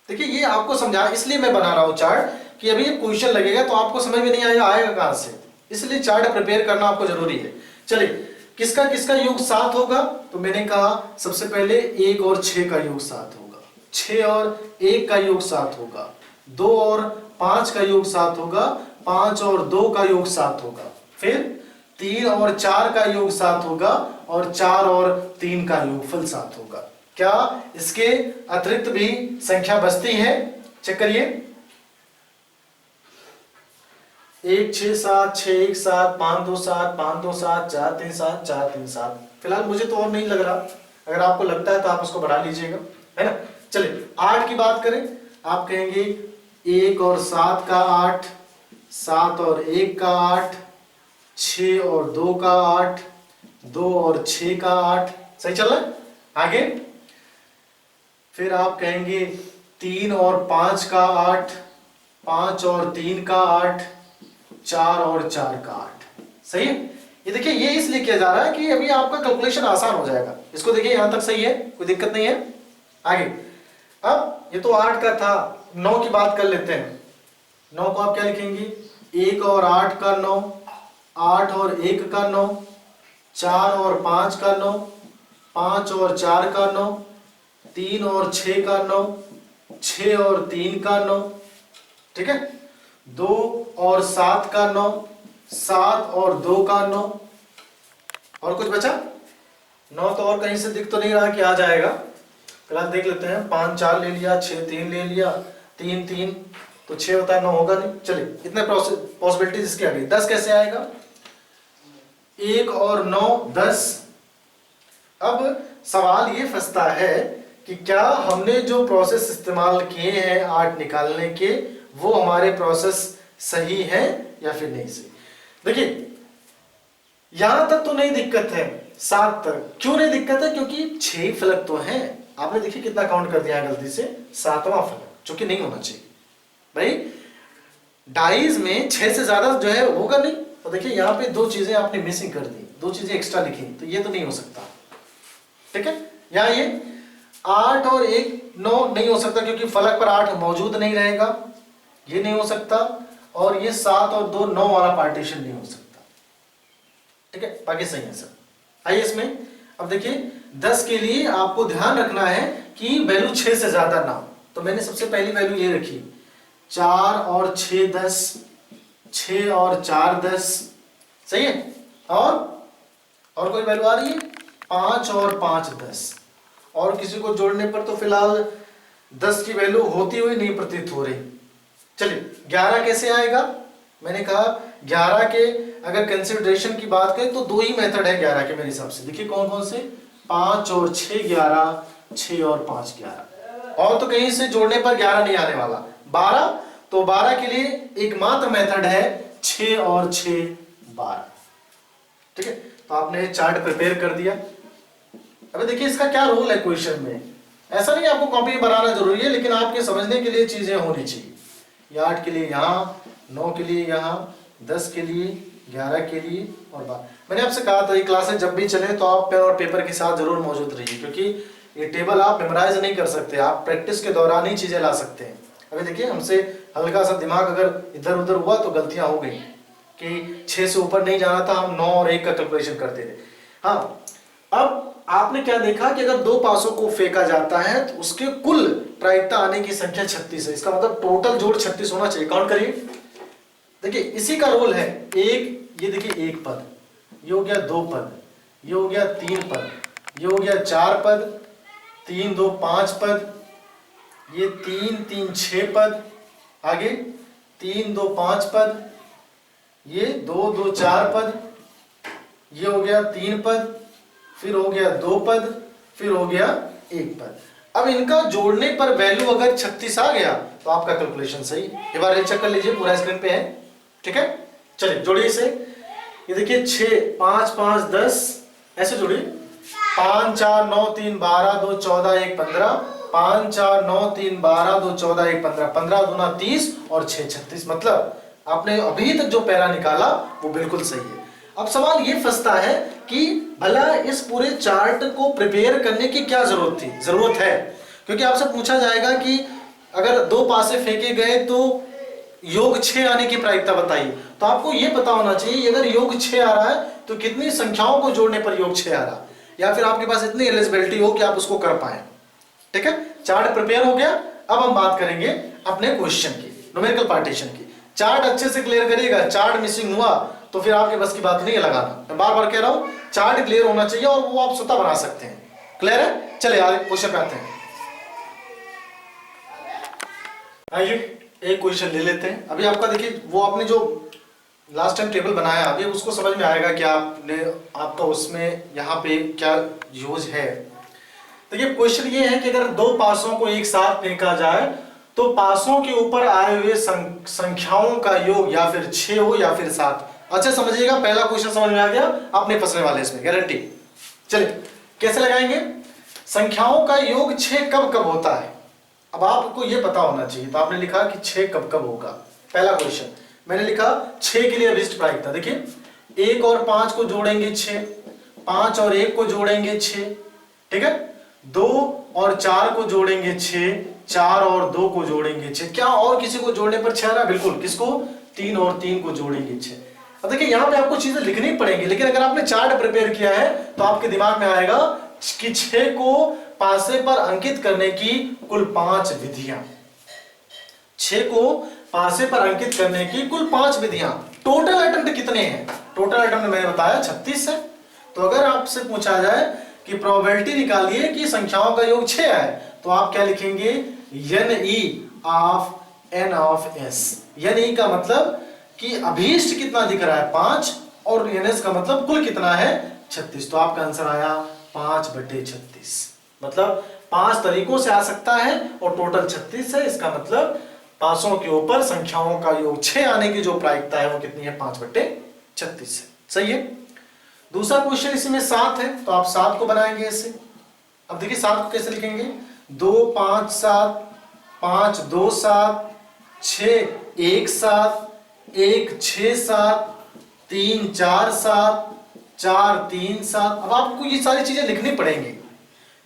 देखिए ये आपको समझा, इसलिए मैं बना रहा हूं चार्ट कि अभी क्वेश्चन लगेगा तो आपको समझ में नहीं आएगा कहां से, इसलिए चार्ट प्रिपेयर करना आपको जरूरी है। चलिए किसका किसका योग 7 होगा, तो मैंने कहा सबसे पहले 1 और 6 का योग 7 होगा, 6 और 1 का योग 7 होगा, 2 और 5 का योग 7 होगा, 5 और 2 का योग 7 होगा, फिर 3 और 4 का योग 7 होगा, और 4 और 3 का योगफल 7 होगा। क्या इसके अतिरिक्त भी संख्या बचती है? चेक करिए। 1 6 7 6 1 7 5 2 7 5 2 7 4 3 7 4 3 7। फिलहाल मुझे तो और नहीं लग रहा, अगर आपको लगता है तो आप उसको बढ़ा लीजिएगा, है ना। चलिए 8 की बात करें, आप कहेंगे 1 और 7 का 8, 7 और 1 का 8, 6 और 2 का 8, 2 और 6 का 8। सही चल रहा है। आगे फिर आप कहेंगे 3 और 5 का 8, 5 और 3 का 8, 4 और 4 का 8। सही है। ये देखिए ये इसलिए किया जा रहा है कि अभी आपका कैलकुलेशन आसान हो जाएगा। इसको देखिए यहां तक सही है, कोई दिक्कत नहीं है। आगे अब ये तो 8 का था, 9 की बात कर लेते हैं। 9 को आप क्या लिखेंगे, 1 और 8 का 9, 8 और 1 का 9, 4 और 5 का 9, 5 और 4 का 9, 3 और 6 का 9, 6 और 3 का 9। ठीक है। 2 और 7 का 9, 7 और 2 का 9। और कुछ बचा? 9 तो और कहीं से दिख तो नहीं रहा कि आ जाएगा, फिलहाल देख लेते हैं। 5 4 ले लिया, 6 3 ले लिया, 3 3 तो 6 होता है, 9 होगा नहीं। चलिए इतने पॉसिबिलिटीज इसके आगे। 10 कैसे आएगा, 1 और 9 10। अब सवाल ये फंसता है कि क्या हमने जो प्रोसेस इस्तेमाल किए हैं 8 निकालने के, वो हमारे प्रोसेस सही है या फिर नहीं सही। देखिए यहां तक तो नहीं दिक्कत है, 7 तक क्यों नहीं दिक्कत है, क्योंकि 6 फलक तो हैं। आपने देखिए कितना काउंट कर दिया गलती से, 7वां फलक, जो कि नहीं होना चाहिए भाई। डाइज में 6 से ज्यादा जो है होगा नहीं। तो देखिए यहाँ पे 2 चीजें आपने मिसिंग कर दी, 2 चीजें एक्स्ट्रा लिखी, तो ये तो नहीं हो सकता। ठीक है। यहाँ ये 8 और 1 9 नहीं हो सकता, क्योंकि फलक पर 8 मौजूद नहीं रहेगा, ये नहीं हो सकता। और ये 7 और 2 9 वाला पार्टीशन नहीं हो सकता। ठीक है, बाकी सही है सब। आइए इसमें अब देखिए 10 के लिए आपको ध्यान रखना है कि वैल्यू 6 से ज्यादा ना हो। तो मैंने सबसे पहली वैल्यू ये रखी, 4 और 6 10, 6 और 4 10। सही है। और कोई वैल्यू आ रही है, 5 और 5 10। और किसी को जोड़ने पर तो फिलहाल 10 की वैल्यू होती हुई नहीं प्रतीत हो रही। चलिए 11 कैसे आएगा, मैंने कहा 11 के अगर कंसिडरेशन की बात करें तो दो ही मेथड है 11 के मेरे हिसाब से। देखिए कौन कौन से, 5 और 6 11, 6 और 5 11, और तो कहीं से जोड़ने पर 11 नहीं आने वाला। 12, तो 12 के लिए एकमात्र मेथड है 6 और 6 12। ठीक है, तो आपने चार्ट प्रिपेयर कर दिया। अब देखिए इसका क्या रोल है क्वेश्चन में। ऐसा नहीं आपको कॉपी में बनाना जरूरी है, लेकिन आपके समझने के लिए चीजें होनी चाहिए। ये 8 के लिए यहाँ, 9 के लिए यहाँ, 10 के लिए, 11 के लिए और 12। मैंने आपसे कहा था ये क्लासेस जब भी चले तो आप पेन और पेपर के साथ जरूर मौजूद रहिए, क्योंकि ये टेबल आप मेमोराइज नहीं कर सकते, आप प्रैक्टिस के दौरान ही चीजें ला सकते हैं। अभी देखिए हमसे हल्का सा दिमाग अगर इधर उधर हुआ तो गलतियां हो गई कि 6 से ऊपर नहीं जाना था, हम 9 और 1 का कैलकुलेशन करते थे। हाँ, अब आपने क्या देखा कि अगर दो पासों को फेंका जाता है तो उसके कुल प्रायिकता आने की संख्या 36 है। इसका मतलब टोटल जोड़ 36 होना चाहिए। काउंट करिए। देखिए इसी का रोल है एक, ये देखिए 1 पद, ये हो गया 2 पद, ये हो गया 3 पद, ये हो गया 4 पद, 3 2 5 पद, ये 3 3 6 पद, आगे 3 2 5 पद, ये 2 2 4 पद, ये हो गया 3 पद, फिर हो गया 2 पद, फिर हो गया 1 पद। अब इनका जोड़ने पर वैल्यू अगर 36 आ गया तो आपका कैलकुलेशन सही। एक बार चेक कर लीजिए, पूरा स्क्रीन पे है। ठीक है, चलिए जोड़िए इसे। ये देखिए 6 5 5 10, ऐसे जोड़िए। 5 4 9 3 12 2 14 1 15, 5 4 9 3 12 2 14 1 15, 15 दूना 30 और 6 36। मतलब आपने अभी तक जो पैरा निकाला वो बिल्कुल सही है। अब सवाल ये फंसता है कि भला इस पूरे चार्ट को प्रिपेयर करने की क्या जरूरत थी। जरूरत है, क्योंकि आपसे पूछा जाएगा कि अगर दो पासे फेंके गए तो योग 6 आने की प्रायिकता बताइए। तो आपको ये पता होना चाहिए अगर योग 6 आ रहा है तो कितनी संख्याओं को जोड़ने पर योग 6 आ रहा है, या फिर आपके पास इतनी एलिजिबिलिटी हो कि आप उसको कर पाए। ठीक है, चार्ट प्रिपेयर हो गया। अब हम बात करेंगे अपने क्वेश्चन की, न्यूमेरिकल पार्टीशन की। चार्ट अच्छे से क्लियर करिएगा, चार्ट मिसिंग हुआ तो फिर आपके बस की बात नहीं है लगाना। मैं बार बार कह रहा हूं चार्ट क्लियर होना चाहिए और वो आप स्वतः बना सकते हैं। क्लियर है? चलिए आगे क्वेश्चन पे आते हैं। आइए एक क्वेश्चन ले लेते हैं। अभी आपका देखिए वो आपने जो लास्ट टाइम टेबल बनाया अभी उसको समझ में आएगा कि आपने आपका उसमें यहाँ पे क्या यूज है। देखिए क्वेश्चन ये है कि अगर दो पासों को एक साथ फेंका जाए तो पासों के ऊपर आए हुए संख्याओं का योग या फिर 6 हो या फिर 7। अच्छा समझिएगा, पहला क्वेश्चन समझ में आ गया, आपने फंसने वाले इसमें गारंटी। चलिए कैसे लगाएंगे। संख्याओं का योग 6 कब कब होता है, अब आपको यह पता होना चाहिए। तो आपने लिखा कि 6 कब कब होगा। पहला क्वेश्चन मैंने लिखा 6 के लिए अभिष्ट प्रायिकता। देखिए 1 और 5 को जोड़ेंगे 6, 5 और 1 को जोड़ेंगे 6, ठीक है। 2 और 4 को जोड़ेंगे 6, 4 और 2 को जोड़ेंगे 6। क्या और किसी को जोड़ने पर 6 आ रहा? बिल्कुल। किसको? 3 और 3 को जोड़ेंगे 6। अब देखिए यहाँ पे आपको चीजें लिखनी पड़ेंगी, लेकिन अगर आपने चार्ट प्रिपेयर किया है तो आपके दिमाग में आएगा कि 6 को पासे पर अंकित करने की कुल 5 विधियां। 6 को पासे पर अंकित करने की कुल 5 विधियां। टोटल अटेम्प्ट कितने हैं? टोटल अटेम्प्ट मैंने बताया 36 है। तो अगर आपसे पूछा जाए कि प्रोबेबिलिटी निकालिए कि संख्याओं का योग 6 है, तो आप क्या लिखेंगे? NE of N of S। NE का मतलब कि अभीष्ट कितना दिख रहा है 5, और NS का मतलब कुल कितना है 36। तो आपका आंसर आया 5/36। मतलब 5 तरीकों से आ सकता है और टोटल 36 है। इसका मतलब पासों के ऊपर संख्याओं का योग 6 आने की जो प्रायिकता है वो कितनी है? 5/36 है। सही है। दूसरा क्वेश्चन इसी में 7 है, तो आप 7 को बनाएंगे ऐसे। अब देखिए 7 को कैसे लिखेंगे? 2 5 7, 5 2 7, 6 1 7, 1 6 7, 3 4 7, 4 3 7। अब आपको ये सारी चीजें लिखनी पड़ेंगी।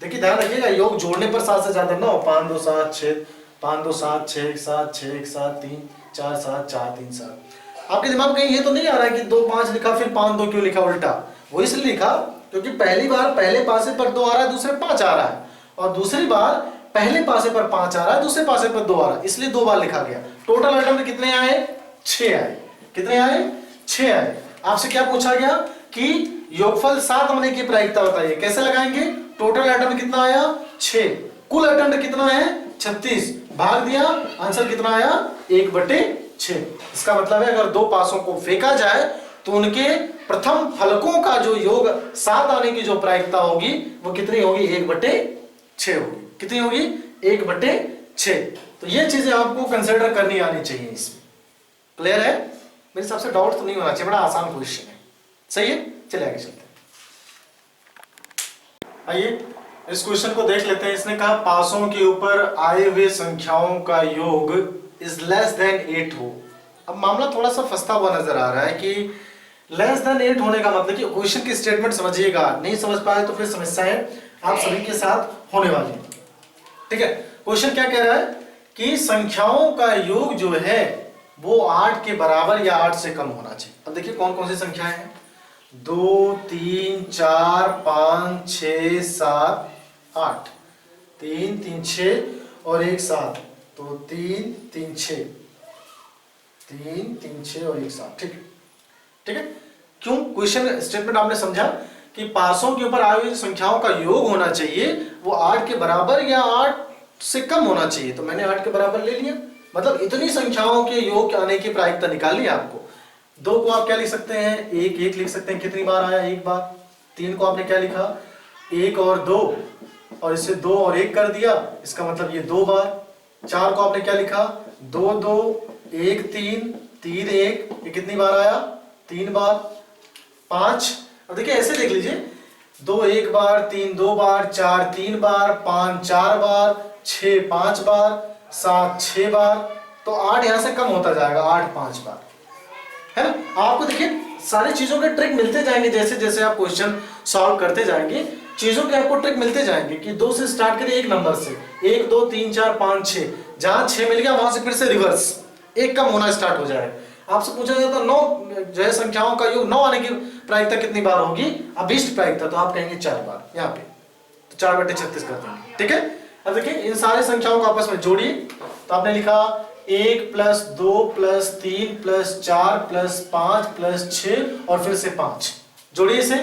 देखिए ध्यान रखिएगा, योग जोड़ने पर 7 से ज्यादा ना हो। 5 2 7 6, 5 2 7 6 1 7, 6 1 7 3 4 7 4 3 7। आपके दिमाग में कहीं ये तो नहीं आ रहा है कि 2 5 लिखा फिर 5 2 क्यों लिखा? उल्टा वो इसलिए लिखा क्योंकि पहली बार पहले पासे पर 2 आ रहा है, दूसरे 5 आ रहा है, और दूसरी बार पहले पासे पर 5 आ रहा है, दूसरे पासे पर 2 आ रहा है, इसलिए 2 बार लिखा गया। टोटल अटेम्प्ट कितने आए? 6 आए। कितने आए? 6 आए। आपसे क्या पूछा गया कि योगफल 7 होने की प्रायिकता बताइए। कैसे लगाएंगे? टोटल अटेम्प्ट कितना आया? 6, कुल अटेम्प्ट कितना है? 36, भाग दिया, आंसर कितना आया? 1/36। 6। इसका मतलब है अगर दो पासों को फेंका जाए तो उनके प्रथम फलकों का जो योग 7 आने की जो प्रायिकता होगी वो कितनी होगी, 1/6 होगी। कितनी होगी, 1/6। तो ये चीजें आपको कंसिडर करनी आनी चाहिए इसमें। क्लियर है? मेरे हिसाब से डाउट तो नहीं होना चाहिए, बड़ा आसान क्वेश्चन है। सही है, चलिए आगे चलते हैं। आइए इस क्वेश्चन को देख लेते हैं। इसने कहा पासों के ऊपर आए हुए संख्याओं का योग इज लेस देन 8 हो। अब मामला थोड़ा सा फंसता हुआ नजर आ रहा है कि लेस देन 8 होने का मतलब कि क्वेश्चन की स्टेटमेंट समझिएगा, नहीं समझ पाए तो फिर समस्याएं आप सभी के साथ होने वाली है। ठीक है, क्वेश्चन क्या कह रहा है कि संख्याओं का योग जो है वो 8 के बराबर या 8 से कम होना चाहिए। अब देखिए कौन कौन सी संख्याएं हैं, 2 3 4 5 6 7 8, 3 3 6 और 1 7, तो 3 3 6, 3 3 6 और 1 7। ठीक है, ठीक है। क्यों, क्वेश्चन स्टेटमेंट आपने समझा कि पासों के ऊपर आई हुई संख्याओं का योग होना चाहिए वो 8 के बराबर या 8 से कम होना चाहिए। तो मैंने 8 के बराबर ले लिया, मतलब इतनी संख्याओं के योग आने की प्रायिकता निकाली आपको। 2 को आप क्या लिख सकते हैं, 1 1 लिख सकते हैं, कितनी बार आया, 1 बार। 3 को आपने क्या लिखा, 1 और 2, और इससे 2 और 1 कर दिया, इसका मतलब ये 2 बार। 4 को आपने क्या लिखा, 2 2 1 3 3 1, ये कितनी बार आया, 3 बार। 5, अब देखिए ऐसे देख लीजिए, 2 1 बार, 3 2 बार, 4 3 बार, 5 4 बार, 6 5 बार, 7 6 बार, तो 8 यहां से कम होता जाएगा, 8 5 बार, है ना। आपको देखिए सारी चीजों के ट्रिक मिलते जाएंगे, जैसे जैसे आप क्वेश्चन सॉल्व करते जाएंगे चीजों के आपको ट्रिक मिलते जाएंगे कि 2 से स्टार्ट करिए, एक नंबर से, 1 2 3 4 5 6, जहां 6 मिल गया वहां से फिर से रिवर्स एक कम होना स्टार्ट हो जाए। आपसे पूछा जाता है 9 जो है संख्याओं का योग 9 आने की प्रायिकता कितनी बार होगी, अभीष्ट प्रायिकता, तो आप कहेंगे 4 बार यहाँ पे, तो 4/36 कर देंगे। ठीक है, अब देखिए इन सारे संख्याओं को आपस में जोड़िए, तो आपने लिखा 1 + 2 + 3 + 4 + 5 + 6 और फिर से 5, जोड़िए इसे,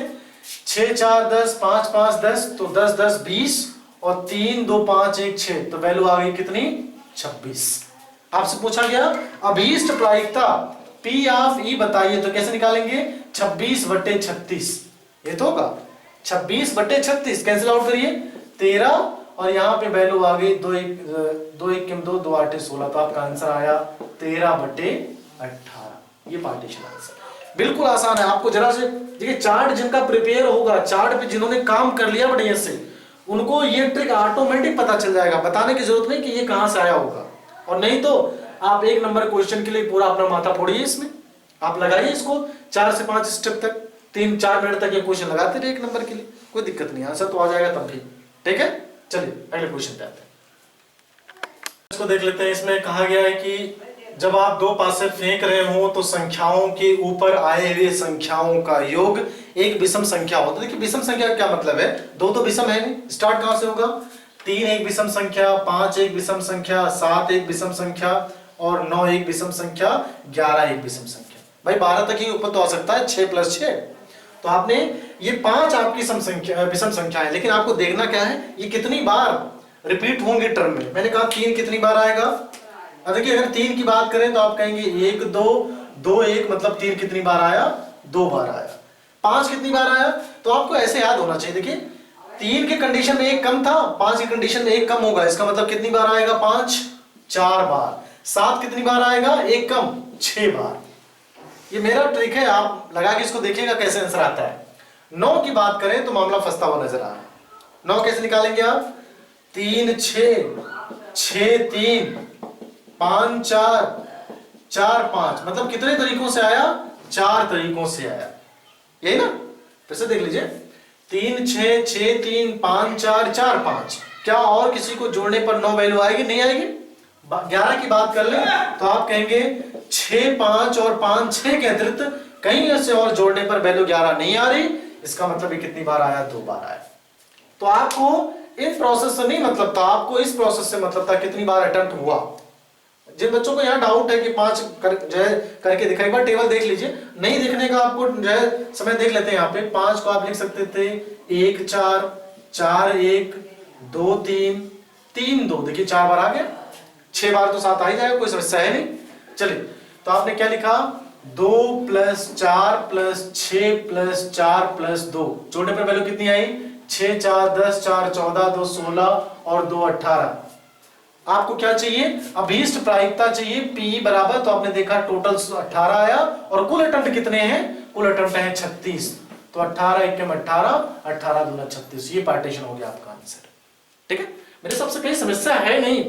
6 4 10, 5 5 10, तो 10 10 20 और 3 2 5 1 6, तो वैल्यू आ गई कितनी, 26। आपसे पूछा गया अभीष्ट प्रायिकता P ऑफ E बताइए, तो कैसे निकालेंगे, 26/36, ये तो होगा 26/36, कैंसिल आउट करिए, 13, और यहाँ पे वैल्यू आ गई 2 1 2 1 2 2 8 16, तो आपका आंसर आया 13/18। ये पार्टीशन आंसर बिल्कुल आसान है। आपको जरा से देखिए, चार्ट जिनका प्रिपेयर होगा, चार्ट पे जिन्होंने काम कर लिया बढ़िया से, उनको ये ट्रिक ऑटोमेटिक पता चल जाएगा, बताने की जरूरत नहीं कि ये कहां से आया होगा। और नहीं तो आप 1 नंबर क्वेश्चन के लिए पूरा अपना माथा फोड़िए, इसमें आप लगाइए इसको 4 से 5 स्टेप तक, 3-4 मिनट तक ये क्वेश्चन लगाते रहिए 1 नंबर के लिए, कोई दिक्कत नहीं, आंसर तो आ जाएगा तब भी। ठीक है, चलिए अगले क्वेश्चन पे आते हैं, इसको देख लेते हैं। इसमें कहा गया है कि जब आप 2 पासे फेंक रहे हो तो संख्याओं के ऊपर आए हुए संख्याओं का योग एक विषम संख्या हो। तो देखिए विषम संख्या का क्या मतलब है, 2 तो विषम है नहीं, स्टार्ट कहां से होगा, 3 एक विषम संख्या, 5 एक विषम संख्या, 7 एक विषम संख्या और 9 एक विषम संख्या, 11 एक विषम संख्या। भाई 12 तक ही ऊपर तो आ सकता है, 6 + 6, तो आपने ये 5 आपकी विषम संख्या है, लेकिन आपको देखना क्या है, ये कितनी बार रिपीट होंगे टर्म में। मैंने कहा 3 कितनी बार आएगा, अब देखिए अगर 3 की बात करें तो आप कहेंगे 1 2 2 1, मतलब 3 कितनी बार आया, 2 बार आया। 5 कितनी बार आया, तो आपको ऐसे याद होना चाहिए, देखिए 3 के कंडीशन में 1 कम था, 5 की कंडीशन में 1 कम होगा, इसका मतलब कितनी बार आएगा, 5 4 बार। 7 कितनी बार आएगा, 1 कम, 6 बार। ये मेरा ट्रिक है, आप लगा के इसको देखिएगा कैसे आंसर आता है। 9 की बात करें तो मामला फंसता हुआ नजर आ रहा है। 9 कैसे निकालेंगे आप, 3 6 6 3 5 4 4 5, मतलब कितने तरीकों से आया, 4 तरीकों से आया, यही ना। फिर से देख लीजिए, 3 6 6 3 5 4 4 5, क्या और किसी को जोड़ने पर 9 वैल्यू आएगी, नहीं आएगी। 11 की बात कर ले तो आप कहेंगे 6 5 और 5 6 के अतिरिक्त कहीं ऐसे और जोड़ने पर वैल्यू 11 नहीं आ रही, इसका मतलब ये कितनी बार आया, 2 बार आया। तो आपको इन प्रोसेस से नहीं मतलब था, आपको इस प्रोसेस से मतलब था कितनी बार अटेम्प्ट हुआ। जिन बच्चों को यहाँ डाउट है कि 5 जो है करके दिखाई, एक बार टेबल देख लीजिए, नहीं दिखने का आपको जो है समय देख लेते हैं। यहाँ पे 5 को आप लिख सकते थे 1 4 4 1 2 3 3 2, देखिए 4 बार आ गया, 6 बार तो 7 आ ही जाएगा, कोई समस्या है नहीं। चलिए तो आपने क्या लिखा 2 + 4 + 6 + 4 + 2, जोड़ने पर वैल्यू कितनी आई 6 4 10 4 14 2 16 और 2 18। आपको क्या चाहिए अभीष्ट प्रायिकता चाहिए P बराबर, तो आपने देखा टोटल 18 आया और कुल अटेम्प्ट कितने हैं, कुल अटेम्प्ट है 36, तो 18 × 18 18 × 2 36, ये पार्टीशन हो गया आपका आंसर। ठीक है, मेरे सबसे कहीं समस्या है नहीं,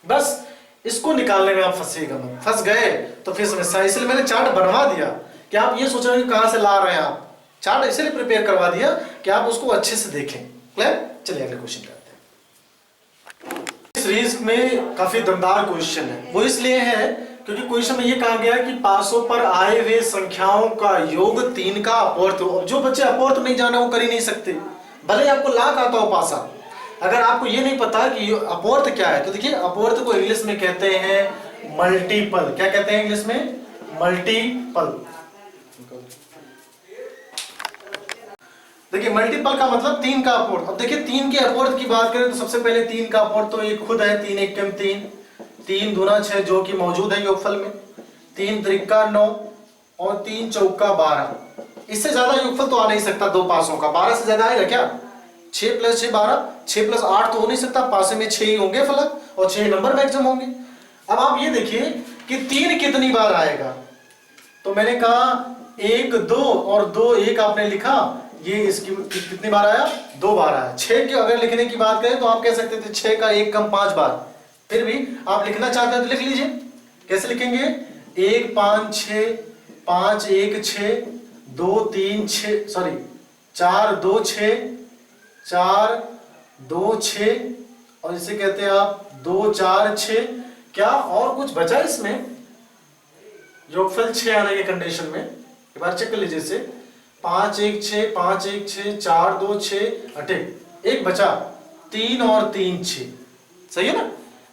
बस इसको निकालने में आप फंसेगा मत, फंस गए तो फिर समस्या। इसलिए मैंने चार्ट बनवा दिया कि आप ये सोच रहे हैं कहां से ला रहे हैं, आप चार्ट इसलिए प्रिपेयर करवा दिया कि आप उसको अच्छे से देखें। क्लियर, चलिए अगले क्वेश्चन करते हैं। इस सीरीज में काफी दमदार क्वेश्चन है, वो इसलिए है क्योंकि क्वेश्चन में ये कहा गया कि पासों पर आए हुए संख्याओं का योग 3 का अपवर्त हो। जो बच्चे अपवर्त नहीं जाना वो कर ही नहीं सकते, भले ही आपको लाख आता हो पासा, अगर आपको ये नहीं पता कि अपवर्त क्या है, तो देखिए अपवर्त को इंग्लिश में कहते हैं मल्टीपल। क्या कहते हैं इंग्लिश में, मल्टीपल। देखिए मल्टीपल का मतलब 3 का अपवर्त। अब देखिए 3 के अपवर्त की बात करें तो सबसे पहले 3 का अपवर्त तो एक खुद है 3 × 1 = 3, 3 दूना 6 जो कि मौजूद है योगफल में, 3 त्रिका 9 और 3 चौका 12। इससे ज्यादा योगफल तो आ नहीं सकता दो पासों का, 12 से ज्यादा आएगा क्या, 6 + 6 12, 6 + 8 तो हो नहीं सकता, पासे में 6 ही होंगे फलक और 6 नंबर मैक्सिमम होंगे। अब आप ये देखिए कि 3 कितनी बार आएगा, तो मैंने कहा 1 2 और 2 1 आपने लिखा, ये इसकी कितनी बार आया, 2 बार आया। 6 के अगर लिखने की बात करें तो आप कह सकते थे 6 का 1 कम 5 बार, फिर भी आप लिखना चाहते हैं तो लिख लीजिए। कैसे लिखेंगे, 1 5 6 5 1 6 2 3 6 सॉरी 4 2 6 4 2 6 और इसे कहते हैं आप 2 4 6। क्या और कुछ बचा इसमें, योगफल 6 आने के कंडीशन में, एक बार चेक कर लीजिए इसे, 5 1 6 5 1 6 4 2 6 8 एक बचा, 3 और 3 6, सही है ना।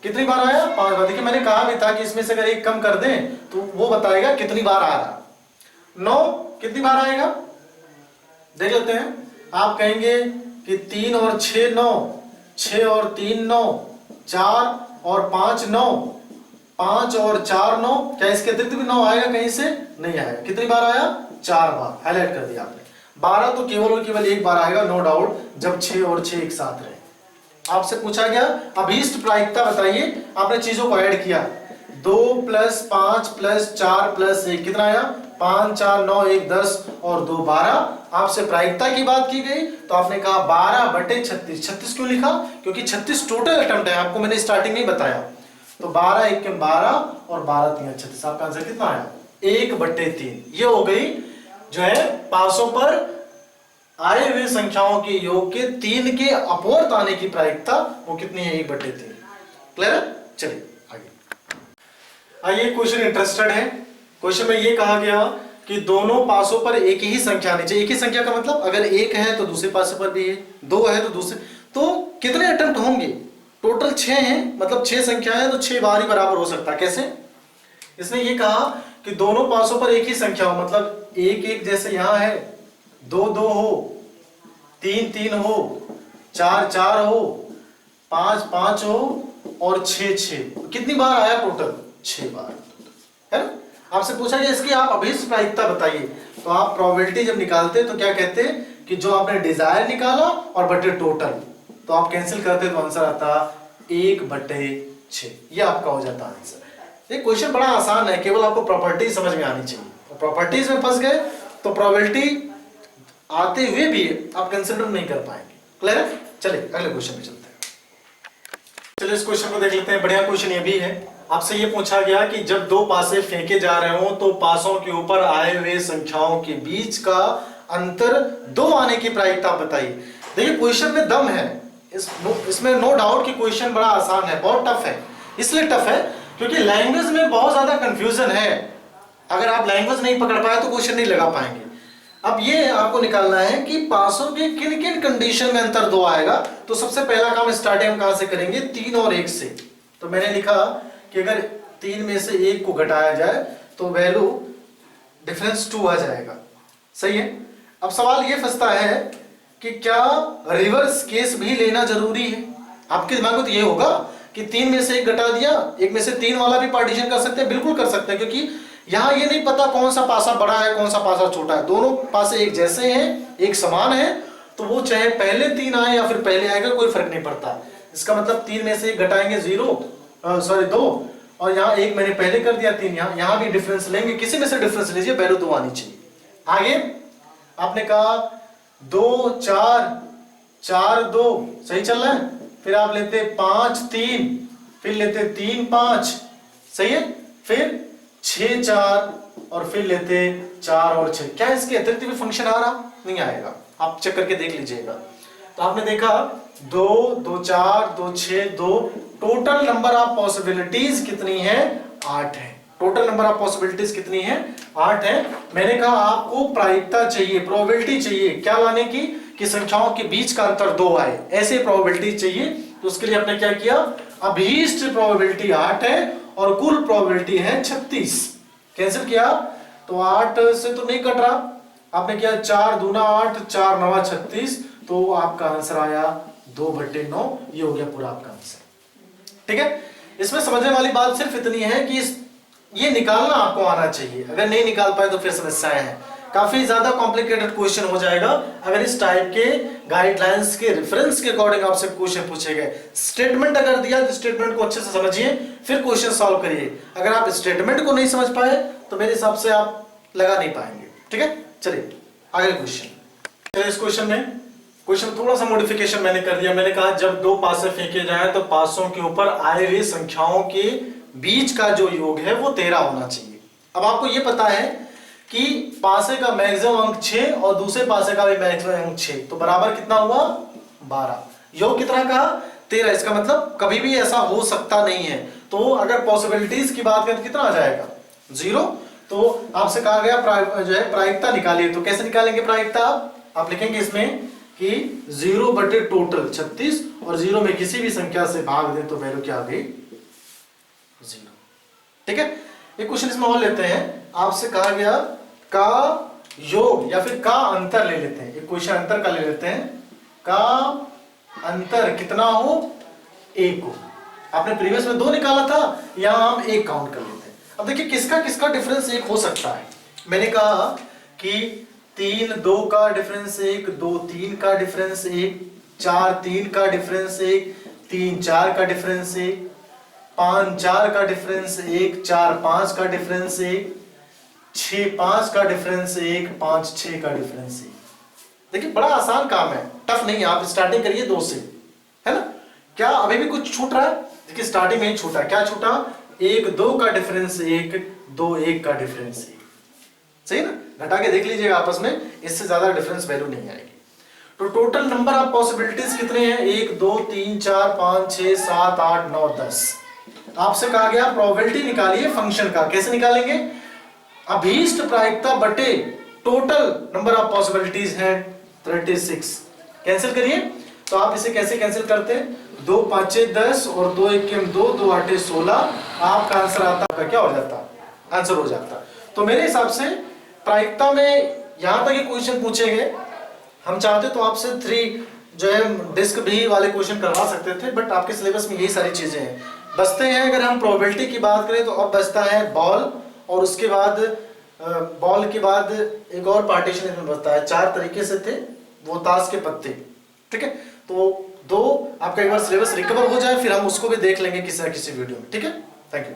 कितनी बार आया, 5 बार। देखिए मैंने कहा भी था कि इसमें से अगर एक कम कर दें तो वो बताएगा कितनी बार आ रहा। 9 कितनी बार आएगा, देख लेते हैं। आप कहेंगे कि 3 और 6 9, 6 और 3 9, 4 और 5 9, 5 और 4 9। क्या इसके अतिरिक्त भी 9 आएगा कहीं से, नहीं आएगा। कितनी बार आया, 4 बार, हाईलाइट कर दिया आपने। 12 तो केवल और केवल एक बार आएगा, नो डाउट, जब 6 और 6 एक साथ रहे। आपसे पूछा गया अभीष्ट प्रायिकता बताइए, आपने चीजों को ऐड किया, 2 + 5 + 4 + 1 कितना आया, 5 4 9 1 10 और 2 12। आपसे प्रायिकता की बात की गई तो आपने कहा 12/36। 36 क्यों लिखा, क्योंकि 36 टोटल अटेम्प्ट है, आपको मैंने स्टार्टिंग में बताया। तो 12 × 1 = 12 और 12 × 3 = 36। आपका आंसर कितना आया, 1/3। ये हो गई जो है पासों पर आए हुए संख्याओं के योग के 3 के अपवर्त आने की प्रायिकता, वो कितनी है, 1/3। क्लियर है, चलिए आगे आइए। क्वेश्चन इंटरेस्टेड है। क्वेश्चन में ये कहा गया कि दोनों पासों पर एक ही संख्या आनी चाहिए। एक ही संख्या का मतलब अगर एक है तो दूसरे पासे पर भी है, 2 है तो दूसरे, तो कितने अटेम्प्ट होंगे, टोटल 6 हैं, मतलब 6 संख्या है तो 6 बार ही बराबर हो सकता है। कैसे, इसने ये कहा कि दोनों पासों पर एक ही संख्या हो, मतलब 1 1 जैसे यहां है, 2 2 हो, 3 3 हो, 4 4 हो, 5 5 हो और 6 6। कितनी बार आया टोटल, 6 बार है ना। आपसे पूछा गया इसकी आप अभीष्ट प्रायिकता बताइए, तो आप प्रोबेबिलिटी जब निकालते तो क्या कहते हैं कि जो आपने डिजायर निकाला और बटे टोटल, तो आप कैंसिल करते तो आंसर आता 1/6। ये आपका हो जाता आंसर। ये क्वेश्चन बड़ा आसान है, केवल आपको प्रॉपर्टी समझ में आनी चाहिए। प्रॉपर्टीज में फंस गए तो प्रोबेबिलिटी आते हुए भी आप कंसिडर नहीं कर पाएंगे। क्लियर है, चलिए अगले क्वेश्चन में चलते हैं। चलिए इस क्वेश्चन को देख लेते हैं। बढ़िया क्वेश्चन ये भी है। आपसे ये पूछा गया कि जब 2 पासे फेंके जा रहे हो तो पासों के ऊपर आए हुए संख्याओं के बीच का अंतर 2 आने की प्रायिकता बताइए। देखिए क्वेश्चन में दम है, इसमें नो डाउट कि क्वेश्चन बड़ा आसान है, बहुत टफ है। इसलिए टफ है क्योंकि लैंग्वेज में बहुत ज्यादा कंफ्यूजन है। अगर आप लैंग्वेज नहीं पकड़ पाए तो क्वेश्चन नहीं लगा पाएंगे। अब ये आपको निकालना है कि पासों के किन किन कंडीशन में अंतर 2 आएगा। तो सबसे पहला काम स्टार्टिंग हम कहां से करेंगे, 3 और 1 से। तो मैंने लिखा कि अगर 3 में से 1 को घटाया जाए तो वैल्यू डिफरेंस 2 आ जाएगा, सही है। अब सवाल ये फंसता है कि क्या रिवर्स केस भी लेना जरूरी है। आपके दिमाग में तो ये होगा कि 3 में से 1 घटा दिया, 1 में से 3 वाला भी पार्टीशन कर सकते हैं, बिल्कुल कर सकते हैं, क्योंकि यहाँ ये नहीं पता कौन सा पासा बड़ा है कौन सा पासा छोटा है, दोनों पासे एक जैसे हैं, एक समान है, तो वो चाहे पहले 3 आए या फिर पहले आएगा कोई फर्क नहीं पड़ता। इसका मतलब 3 में से 1 घटाएंगे 2, और यहाँ 1 मैंने पहले कर दिया 3, यहाँ भी डिफरेंस लेंगे, किसी में से डिफरेंस लीजिए, वैल्यू 2 आनी चाहिए। आगे आपने कहा 2 4 4 2 सही चल रहा है, फिर आप लेते 5 3, फिर लेते 3 5 सही है, फिर 6 4 और फिर लेते 4 और 6। क्या इसके अतिरिक्त भी फंक्शन आ रहा? नहीं आएगा, आप चेक करके देख लीजिएगा। तो आपने देखा 2 2 4 2 6 2, टोटल नंबर ऑफ पॉसिबिलिटीज कितनी है? 8 है। टोटल नंबर ऑफ पॉसिबिलिटीज कितनी है? 8 है। मैंने कहा आपको प्रायिकता चाहिए, प्रोबेबिलिटी चाहिए, क्या लाने की कि संख्याओं के बीच का अंतर 2 आए, ऐसे प्रोबेबिलिटी चाहिए। तो उसके लिए आपने क्या किया, अभीष्ट प्रोबेबिलिटी 8 है और कुल प्रोबेबिलिटी है 36। कैंसिल किया तो 8 से तो नहीं कट रहा, आपने किया 4 दूना 8 4 9 36, तो आपका आंसर आया 2/9। ये हो गया पूरा आपका आंसर। ठीक है, इसमें समझने वाली बात सिर्फ इतनी है कि ये निकालना आपको आना चाहिए, अगर नहीं निकाल पाए तो फिर समस्याएं हैं। काफी ज्यादा कॉम्प्लिकेटेड क्वेश्चन हो जाएगा अगर इस टाइप के गाइडलाइंस के रेफरेंस के अकॉर्डिंग आपसे क्वेश्चन पूछे गए। स्टेटमेंट अगर दिया तो स्टेटमेंट को अच्छे से समझिए, फिर क्वेश्चन सॉल्व करिए। अगर आप स्टेटमेंट को नहीं समझ पाए तो मेरे हिसाब से आप लगा नहीं पाएंगे। ठीक है, चलिए आगे क्वेश्चन। इस क्वेश्चन में थोड़ा सा मॉडिफिकेशन मैंने कर दिया। मैंने कहा जब 2 पासे फेंके जाएं तो पासों के ऊपर आए हुए संख्याओं के बीच का जो योग है वो 13 होना चाहिए। अब आपको ये पता है कि पासे का मैक्सिमम अंक 6 और दूसरे पासे का भी मैक्सिमम अंक 6, तो बराबर कितना हुआ? 12। योग कितना कहा? 13। इसका मतलब कभी भी ऐसा हो सकता नहीं है। तो अगर पॉसिबिलिटीज की बात करें तो कितना आ जाएगा? 0। तो आपसे कहा गया जो है प्रायिकता निकालिए। तो कैसे निकालेंगे प्रायिकता? आप लिखेंगे इसमें कि 0 बटे टोटल 36 और 0 में किसी भी संख्या से भाग दें तो वैल्यू क्या आ गई? 0। ठीक है, एक क्वेश्चन इसमें और लेते हैं। आपसे कहा गया का योग या फिर का अंतर ले लेते हैं। एक क्वेश्चन अंतर का ले लेते हैं। का अंतर कितना हो? 1 हो। आपने प्रीवियस में 2 निकाला था, यहां हम 1 काउंट कर लेते हैं। अब देखिए किसका किसका डिफरेंस 1 हो सकता है। मैंने कहा कि 3 2 का डिफरेंस 1, 2 3 का डिफरेंस 1, 4 3 का डिफरेंस 1, 3 4 का डिफरेंस 1, 5 4 का डिफरेंस 1, 4 5 का डिफरेंस 1, 6 5 का डिफरेंस 1, 5 6 का डिफरेंस 1। देखिए बड़ा आसान काम है, टफ नहीं है। आप स्टार्टिंग करिए 2 से, है ना। क्या अभी भी कुछ छूट रहा है? देखिए स्टार्टिंग में ही छूटा। क्या छूटा? 1 2 का डिफरेंस 1, 2 1 का डिफरेंस 1। सही ना, घटा के देख लीजिएगा आपस में, इससे ज्यादा डिफरेंस वैल्यू नहीं आएगी। तो टोटल नंबर ऑफ पॉसिबिलिटीज कितने हैं? 1 2 3 4 5 6 7 8 9 10। आपसे कहा गया प्रोबेबिलिटी निकालिए फंक्शन का। कैसे निकालेंगे? अभीष्ट प्रायिकता बटे टोटल नंबर ऑफ पॉसिबिलिटीज है 36। कैंसिल करिए। तो आप इसे कैसे कैंसिल करते हैं? 2 5 10 और 2 1 2, 2 8 16। आपका आंसर आता, आपका क्या हो जाता? आंसर हो जाता। तो मेरे हिसाब से प्रायिकता में यहां तक ये क्वेश्चन पूछे गए। हम चाहते तो आपसे 3 जो है डिस्क भी वाले क्वेश्चन करवा सकते थे, बट आपके सिलेबस में यही सारी चीजें हैं। बचते हैं अगर हम प्रोबेबिलिटी की बात करें तो अब बचता है बॉल, और उसके बाद बॉल के बाद एक और पार्टीशन इसमें बचता है। 4 तरीके से थे वो, ताश के पत्ते। ठीक है, तो 2 आपका एक बार सिलेबस रिकवर हो जाए फिर हम उसको भी देख लेंगे किसी न किसी वीडियो में। ठीक है, थैंक यू।